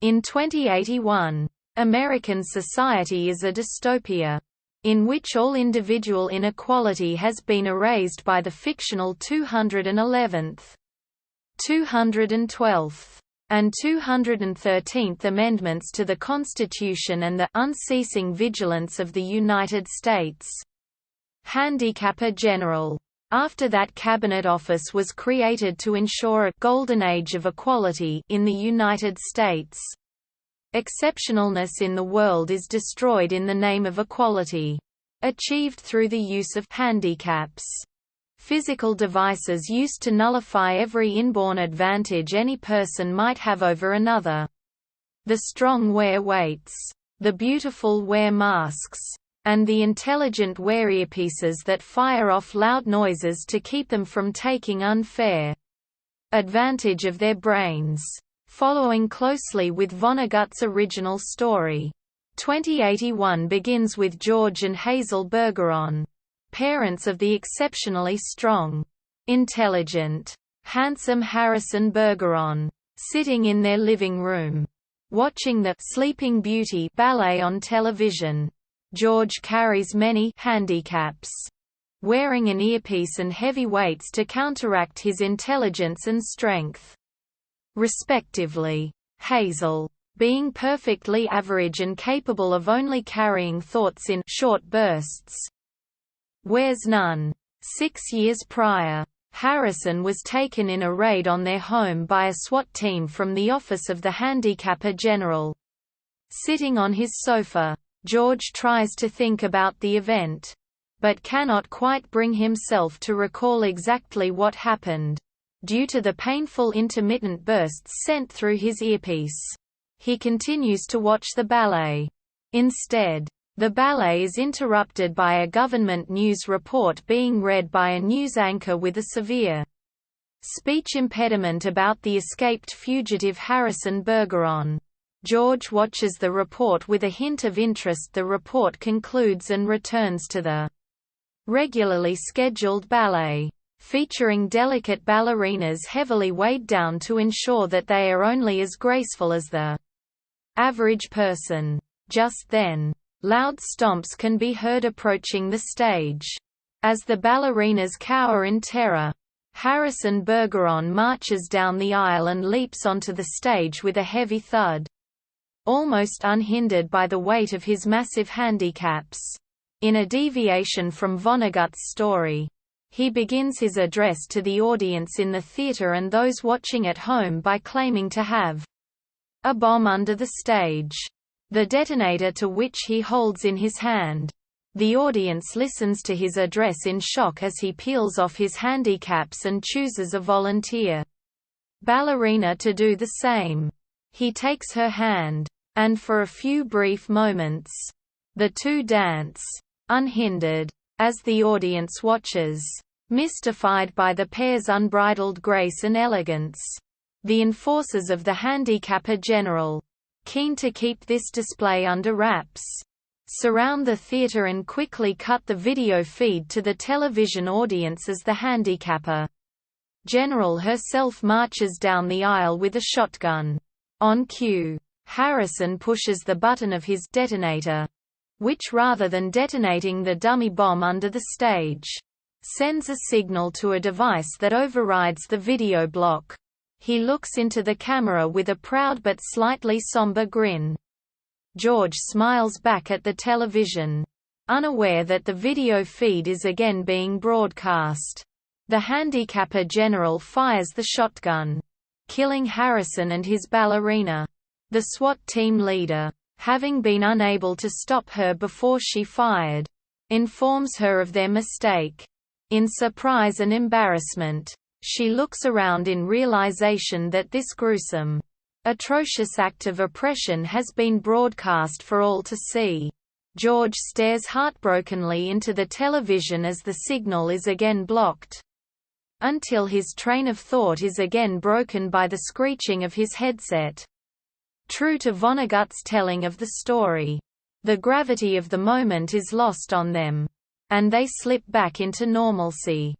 In 2081, American society is a dystopia, in which all individual inequality has been erased by the fictional 211th, 212th, and 213th Amendments to the Constitution and the unceasing vigilance of the United States Handicapper General. After that Cabinet Office was created to ensure a «golden age of equality» in the United States. Exceptionalness in the world is destroyed in the name of equality, achieved through the use of handicaps. Physical devices used to nullify every inborn advantage any person might have over another. The strong wear weights, the beautiful wear masks, and the intelligent wear earpieces that fire off loud noises to keep them from taking unfair advantage of their brains. Following closely with Vonnegut's original story, 2081 begins with George and Hazel Bergeron, parents of the exceptionally strong, intelligent, handsome Harrison Bergeron, sitting in their living room, watching the Sleeping Beauty ballet on television. George carries many handicaps, wearing an earpiece and heavy weights to counteract his intelligence and strength, respectively. Hazel, being perfectly average and capable of only carrying thoughts in short bursts, wears none. 6 years prior, Harrison was taken in a raid on their home by a SWAT team from the Office of the Handicapper General. Sitting on his sofa, George tries to think about the event, but cannot quite bring himself to recall exactly what happened, due to the painful intermittent bursts sent through his earpiece. He continues to watch the ballet. Instead, the ballet is interrupted by a government news report being read by a news anchor with a severe speech impediment about the escaped fugitive Harrison Bergeron. George watches the report with a hint of interest. The report concludes and returns to the regularly scheduled ballet, featuring delicate ballerinas heavily weighed down to ensure that they are only as graceful as the average person. Just then, loud stomps can be heard approaching the stage. As the ballerinas cower in terror, Harrison Bergeron marches down the aisle and leaps onto the stage with a heavy thud, almost unhindered by the weight of his massive handicaps. In a deviation from Vonnegut's story, he begins his address to the audience in the theater and those watching at home by claiming to have a bomb under the stage, the detonator to which he holds in his hand. The audience listens to his address in shock as he peels off his handicaps and chooses a volunteer ballerina to do the same. He takes her hand, and for a few brief moments, the two dance, unhindered, as the audience watches, mystified by the pair's unbridled grace and elegance. The enforcers of the Handicapper General, keen to keep this display under wraps, surround the theater and quickly cut the video feed to the television audience as the Handicapper General herself marches down the aisle with a shotgun. On cue, Harrison pushes the button of his detonator, which rather than detonating the dummy bomb under the stage, sends a signal to a device that overrides the video block. He looks into the camera with a proud but slightly somber grin. George smiles back at the television, unaware that the video feed is again being broadcast. The Handicapper General fires the shotgun, killing Harrison and his ballerina. The SWAT team leader, having been unable to stop her before she fired, informs her of their mistake. In surprise and embarrassment, she looks around in realization that this gruesome, atrocious act of oppression has been broadcast for all to see. George stares heartbrokenly into the television as the signal is again blocked, until his train of thought is again broken by the screeching of his headset. True to Vonnegut's telling of the story, the gravity of the moment is lost on them, and they slip back into normalcy.